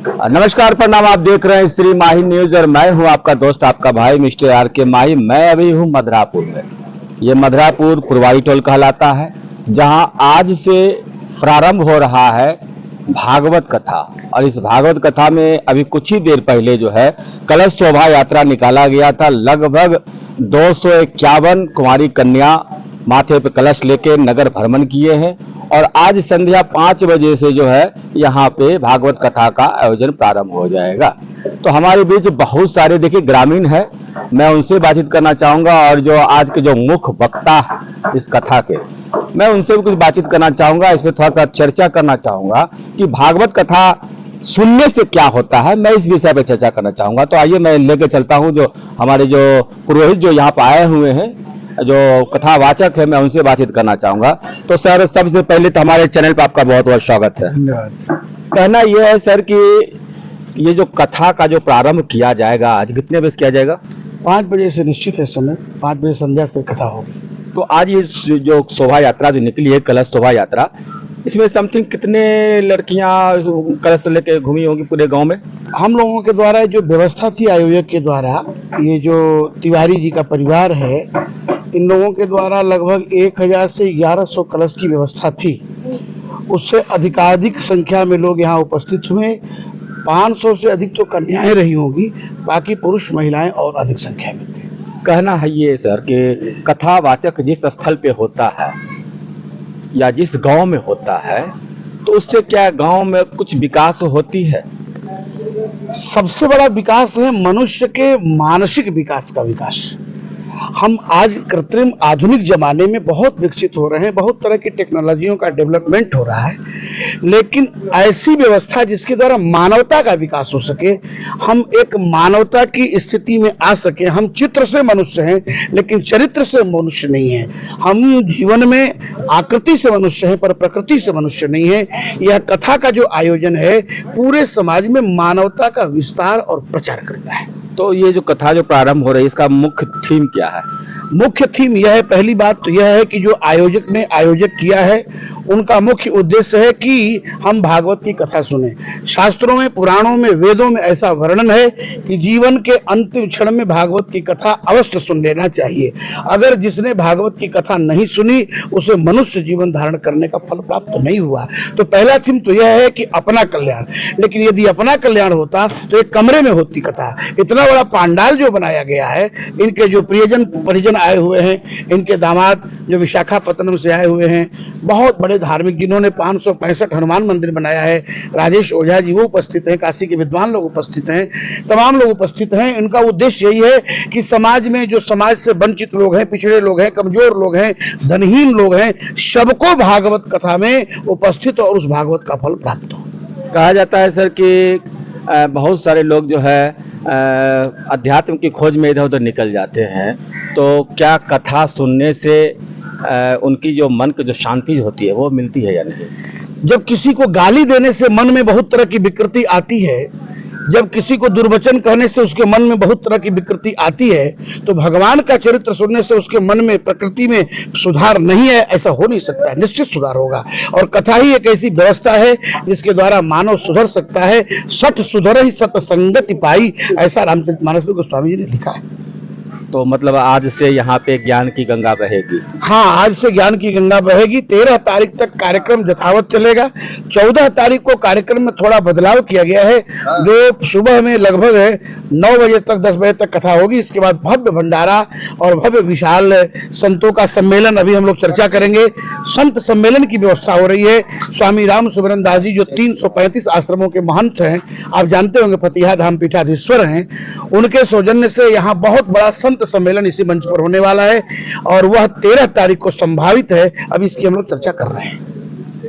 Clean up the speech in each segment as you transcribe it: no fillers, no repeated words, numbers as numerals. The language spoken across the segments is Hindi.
नमस्कार, प्रणाम। आप देख रहे हैं श्री माही न्यूज और मैं हूं आपका दोस्त, आपका भाई मिस्टर आर के माही। मैं अभी हूं मधरापुर में। ये मधरापुर पुरवाई टोल कहलाता है, जहां आज से प्रारंभ हो रहा है भागवत कथा। और इस भागवत कथा में अभी कुछ ही देर पहले जो है कलश शोभा यात्रा निकाला गया था। लगभग 251 कुमारी कन्या माथे पे कलश लेके नगर भ्रमण किए हैं और आज संध्या 5 बजे से जो है यहाँ पे भागवत कथा का आयोजन प्रारंभ हो जाएगा। तो हमारे बीच बहुत सारे देखिए ग्रामीण है, मैं उनसे बातचीत करना चाहूंगा और जो आज के जो मुख्य वक्ता है इस कथा के, मैं उनसे भी कुछ बातचीत करना चाहूंगा। इसमें थोड़ा सा चर्चा करना चाहूंगा कि भागवत कथा सुनने से क्या होता है, मैं इस विषय पर चर्चा करना चाहूंगा। तो आइए मैं लेके चलता हूँ जो हमारे जो पुरोहित जो यहाँ पर आए हुए हैं, जो कथावाचक है, मैं उनसे बातचीत करना चाहूंगा। तो सर, सबसे पहले तो हमारे चैनल पर आपका बहुत बहुत स्वागत है। धन्यवाद। कहना यह है सर कि ये जो कथा का जो प्रारंभ किया जाएगा, आज कितने बजे किया जाएगा? 5 बजे से निश्चित है समय, 5 बजे संध्या से कथा होगी। तो आज ये जो शोभा यात्रा जो निकली है, कलश शोभा यात्रा, इसमें समथिंग कितने लड़कियां कलश लेके घूमी होंगी पूरे गांव में? हम लोगों के द्वारा जो व्यवस्था थी आयोजक के द्वारा, ये जो तिवारी जी का परिवार है, इन लोगों के द्वारा लगभग 1000 से 1100 कलश की व्यवस्था थी। उससे अधिकाधिक संख्या में लोग यहाँ उपस्थित हुए। 500 से अधिक तो कन्याएं रही होंगी, बाकी पुरुष महिलाएं और अधिक संख्या में थे। कहना है ये सर कि कथावाचक जिस स्थल पे होता है या जिस गांव में होता है, तो उससे क्या गांव में कुछ विकास होती है? सबसे बड़ा विकास है मनुष्य के मानसिक विकास का विकास। हम आज कृत्रिम आधुनिक जमाने में बहुत विकसित हो रहे हैं, बहुत तरह की टेक्नोलॉजियों का डेवलपमेंट हो रहा है, लेकिन ऐसी व्यवस्था जिसके द्वारा मानवता का विकास हो सके, हम एक मानवता की स्थिति में आ सके। हम चित्र से मनुष्य हैं लेकिन चरित्र से मनुष्य नहीं है। हम जीवन में आकृति से मनुष्य हैं पर प्रकृति से मनुष्य नहीं है। यह कथा का जो आयोजन है पूरे समाज में मानवता का विस्तार और प्रचार करता है। तो ये जो कथा जो प्रारंभ हो रही है, इसका मुख्य थीम क्या है? मुख्य थीम यह है, पहली बात तो यह है कि जो आयोजक ने आयोजक किया है उनका मुख्य उद्देश्य है कि हम भागवत की कथा सुने। शास्त्रों में, पुराणों में, वेदों में ऐसा वर्णन है कि जीवन के अंतिम क्षण में भागवत की कथा अवश्य सुन लेना चाहिए। अगर जिसने भागवत की कथा नहीं सुनी उसे मनुष्य जीवन धारण करने का फल प्राप्त नहीं हुआ। तो पहला थीम तो यह है कि अपना कल्याण। लेकिन यदि अपना कल्याण होता तो एक कमरे में होती कथा। इतना बड़ा पांडाल जो बनाया गया है, इनके जो प्रियजन परिजन आए हुए हैं, इनके दामाद जो विशाखापत्तनम से आए हुए हैं, बहुत बड़े धार्मिक जिन्होंने 565 हनुमान मंदिर बनाया है, राजेश ओझा जी वो उपस्थित हैं, काशी के विद्वान लोग उपस्थित हैं, तमाम लोग उपस्थित हैं। इनका उद्देश्य यही है कि समाज में जो समाज से वंचित लोग हैं, पिछड़े लोग हैं, कमजोर लोग हैं, धनहीन लोग हैं, सबको भागवत कथा में उपस्थित और उस भागवत का फल प्राप्त हो। कहा जाता है सर कि बहुत सारे लोग जो है अध्यात्म की खोज में इधर उधर निकल जाते हैं, तो क्या कथा सुनने से उनकी जो मन की जो शांति होती है वो मिलती है या नहीं? जब किसी को गाली देने से मन में बहुत तरह की विकृति आती है, जब किसी को दुर्वचन कहने से उसके मन में बहुत तरह की विकृति आती है, तो भगवान का चरित्र सुनने से उसके मन में, प्रकृति में सुधार नहीं है, ऐसा हो नहीं सकता है। निश्चित सुधार होगा। और कथा ही एक ऐसी व्यवस्था है जिसके द्वारा मानव सुधर सकता है। सठ सुधर ही सत संगति पाई, ऐसा रामचरितमानस में गोस्वामी जी ने लिखा है। तो मतलब आज से यहाँ पे ज्ञान की गंगा बहेगी? हाँ, आज से ज्ञान की गंगा बहेगी। 13 तारीख तक कार्यक्रम यथावत चलेगा। 14 तारीख को कार्यक्रम में थोड़ा बदलाव किया गया है, जो सुबह में लगभग 9 बजे तक 10 बजे तक कथा होगी। इसके बाद भव्य भंडारा और भव्य विशाल संतों का सम्मेलन अभी हम लोग चर्चा करेंगे। संत सम्मेलन की व्यवस्था हो रही है। स्वामी राम सुवरन दास जी जो 335 आश्रमों के महंत हैं, आप जानते होंगे, फतिहा धाम पीठाधीश्वर हैं, उनके सौजन्य से यहाँ बहुत बड़ा संत सम्मेलन इसी मंच पर होने वाला है और वह 13 तारीख को संभावित है। अभी इसकी हम लोग चर्चा कर रहे हैं।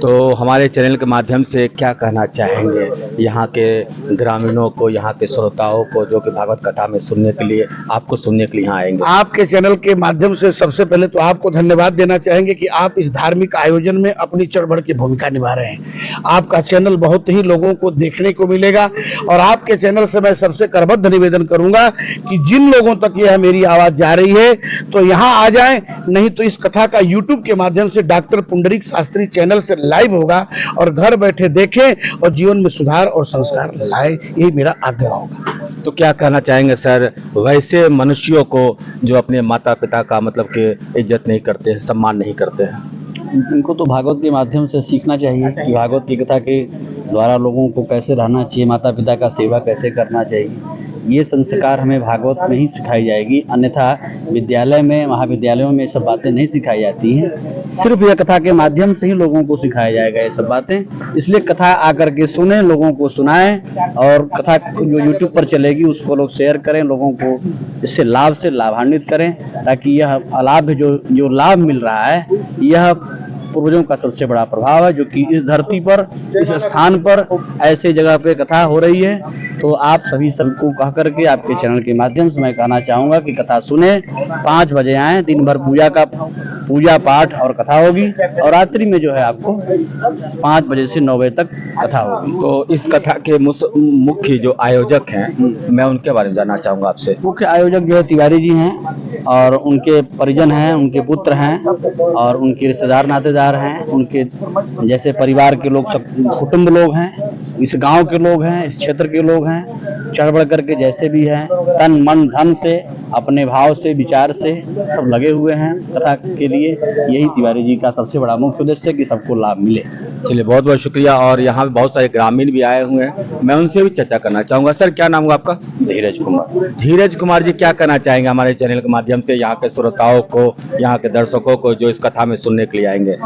तो हमारे चैनल के माध्यम से क्या कहना चाहेंगे यहाँ के ग्रामीणों को, यहाँ के श्रोताओं को, जो कि भागवत कथा में सुनने के लिए, आपको सुनने के लिए यहाँ आएंगे? आपके चैनल के माध्यम से सबसे पहले तो आपको धन्यवाद देना चाहेंगे कि आप इस धार्मिक आयोजन में अपनी चढ़ बढ़ की भूमिका निभा रहे हैं। आपका चैनल बहुत ही लोगों को देखने को मिलेगा और आपके चैनल से मैं सबसे करबद्ध निवेदन करूंगा कि जिन लोगों तक यह मेरी आवाज जा रही है तो यहाँ आ जाएं, नहीं तो इस कथा का यूट्यूब के माध्यम से डॉक्टर पुंडरीक शास्त्री चैनल से लाइव होगा और घर बैठे देखें और जीवन में सुधार और संस्कार लाए, यही मेरा आग्रह होगा। तो क्या कहना चाहेंगे सर वैसे मनुष्यों को जो अपने माता पिता का मतलब कि इज्जत नहीं करते हैं, सम्मान नहीं करते हैं? इनको तो भागवत के माध्यम से सीखना चाहिए कि भागवत की कथा के द्वारा लोगों को कैसे रहना चाहिए, माता पिता का सेवा कैसे करना चाहिए। ये संस्कार हमें भागवत में ही सिखाई जाएगी, अन्यथा विद्यालय में महाविद्यालयों में ये सब बातें नहीं सिखाई जाती हैं। सिर्फ यह कथा के माध्यम से ही लोगों को सिखाया जाएगा ये सब बातें। इसलिए कथा आकर के सुने, लोगों को सुनाएं और कथा जो यूट्यूब पर चलेगी उसको लोग शेयर करें, लोगों को इससे लाभ से लाभान्वित करें, ताकि यह लाभ जो लाभ मिल रहा है यह पूर्वजों का सबसे बड़ा प्रभाव है, जो कि इस धरती पर, इस स्थान पर ऐसे जगह पे कथा हो रही है। तो आप सभी सबको कह करके आपके चैनल के माध्यम से मैं कहना चाहूँगा कि कथा सुने, 5 बजे आएँ, दिन भर पूजा पाठ और कथा होगी और रात्रि में जो है आपको 5 बजे से 9 बजे तक कथा होगी। तो इस कथा के मुख्य जो आयोजक हैं मैं उनके बारे में जानना चाहूँगा आपसे। मुख्य आयोजक जो है तिवारी जी हैं और उनके परिजन हैं, उनके पुत्र हैं और उनके रिश्तेदार नातेदार हैं, उनके जैसे परिवार के लोग, सब कुटुंब लोग हैं, इस गांव के लोग हैं, इस क्षेत्र के लोग हैं, चढ़ बढ़ करके जैसे भी हैं, तन मन धन से, अपने भाव से, विचार से सब लगे हुए हैं कथा के लिए। यही तिवारी जी का सबसे बड़ा मुख्य उद्देश्य है कि सबको लाभ मिले। चलिए बहुत बहुत शुक्रिया। और यहाँ पे बहुत सारे ग्रामीण भी आए हुए हैं, मैं उनसे भी चर्चा करना चाहूँगा। सर क्या नाम हुआ आपका? धीरज कुमार। धीरज कुमार जी, क्या कहना चाहेंगे हमारे चैनल के माध्यम से यहाँ के श्रोताओं को, यहाँ के दर्शकों को जो इस कथा में सुनने के लिए आएंगे?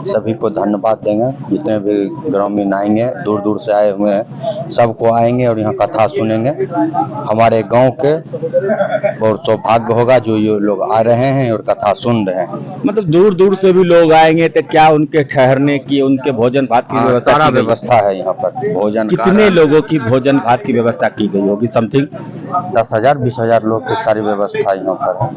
सभी को धन्यवाद देंगे, जितने भी ग्रामीण आएंगे, दूर दूर से आए हुए हैं, सबको आएंगे और यहाँ कथा सुनेंगे। हमारे गांव के बहुत सौभाग्य होगा जो ये लोग आ रहे हैं और कथा सुन रहे हैं। मतलब दूर दूर से भी लोग आएंगे तो क्या उनके ठहरने की, उनके भोजन भात की व्यवस्था? सारा व्यवस्था है यहाँ पर भोजन। कितने लोगों की भोजन भात की व्यवस्था की गई होगी? समथिंग 10,000 20,000 लोग की सारी व्यवस्था यहाँ पर है।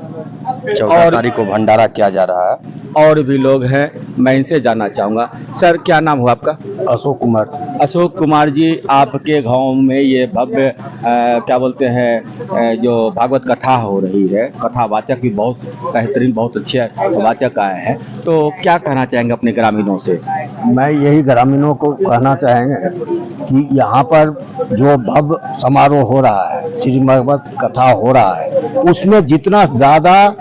14 तारीख को भंडारा किया जा रहा है। और भी लोग हैं, मैं इनसे जानना चाहूँगा। सर क्या नाम हुआ आपका? अशोक कुमार। अशोक कुमार जी, आपके गांव में ये भव्य क्या बोलते हैं जो भागवत कथा हो रही है, कथावाचक भी बहुत बेहतरीन, बहुत अच्छे वाचक आए हैं, तो क्या कहना चाहेंगे अपने ग्रामीणों से? मैं यही ग्रामीणों को कहना चाहेंगे कि यहाँ पर जो भव्य समारोह हो रहा है, श्रीमद् भागवत कथा हो रहा है, उसमें जितना ज़्यादा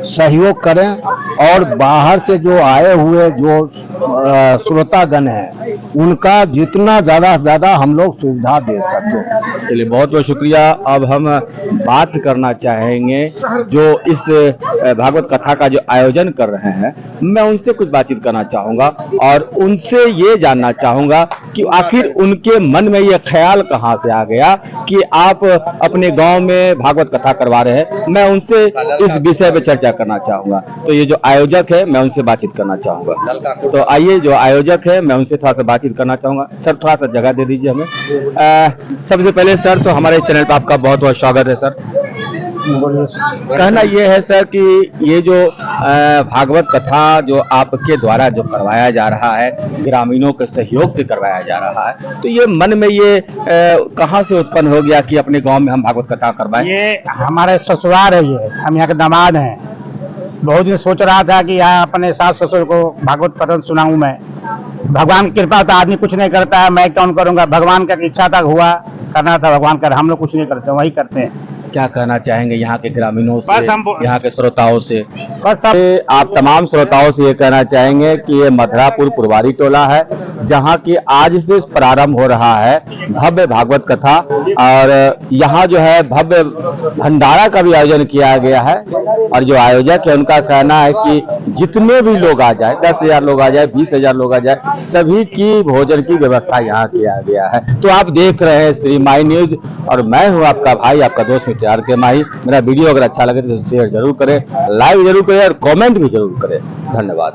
सहयोग करें और बाहर से जो आए हुए जो श्रोतागण हैं उनका जितना ज़्यादा से ज़्यादा हम लोग सुविधा दे सकें। चलिए बहुत बहुत शुक्रिया। अब हम बात करना चाहेंगे जो इस भागवत कथा का जो आयोजन कर रहे हैं, मैं उनसे कुछ बातचीत करना चाहूँगा और उनसे ये जानना चाहूँगा कि आखिर उनके मन में ये ख्याल कहाँ से आ गया कि आप अपने गांव में भागवत कथा करवा रहे हैं। मैं उनसे इस विषय पे चर्चा करना चाहूँगा। तो ये जो आयोजक है मैं उनसे बातचीत करना चाहूँगा। तो आइए, जो आयोजक है मैं उनसे थोड़ा सा बातचीत करना चाहूँगा। सर थोड़ा सा जगह दे दीजिए हमें। सबसे पहले सर तो हमारे चैनल पर आपका बहुत बहुत स्वागत है सर। कहना ये है सर कि ये जो भागवत कथा जो आपके द्वारा जो करवाया जा रहा है, ग्रामीणों के सहयोग से करवाया जा रहा है, तो ये मन में ये कहाँ से उत्पन्न हो गया कि अपने गांव में हम भागवत कथा करवाएं? ये हमारे ससुराल है, ये हम यहाँ के दामाद हैं। बहुत दिन सोच रहा था कि यहाँ अपने सास ससुर को भागवत पठन सुनाऊं मैं। भगवान की कृपा तो आदमी कुछ नहीं करता है, मैं कौन करूंगा। भगवान का इच्छा तक हुआ, करना था भगवान कर, हम लोग कुछ नहीं करते, वही करते हैं। क्या कहना चाहेंगे यहाँ के ग्रामीणों से, बस हम यहाँ के श्रोताओं से? बस सब आप तमाम श्रोताओं से ये कहना चाहेंगे कि ये मधरापुर पुरवारी टोला है, जहाँ की आज से प्रारंभ हो रहा है भव्य भागवत कथा, और यहाँ जो है भव्य भंडारा का भी आयोजन किया गया है। और जो आयोजक है उनका कहना है कि जितने भी लोग आ जाए, 10,000 लोग आ जाए, 20,000 लोग आ जाए, सभी की भोजन की व्यवस्था यहाँ किया गया है। तो आप देख रहे हैं श्री माही न्यूज और मैं हूँ आपका भाई, आपका दोस्त मिस्टर आर के माही। मेरा वीडियो अगर अच्छा लगे तो शेयर जरूर करें, लाइक जरूर करें और कमेंट भी जरूर करें। धन्यवाद।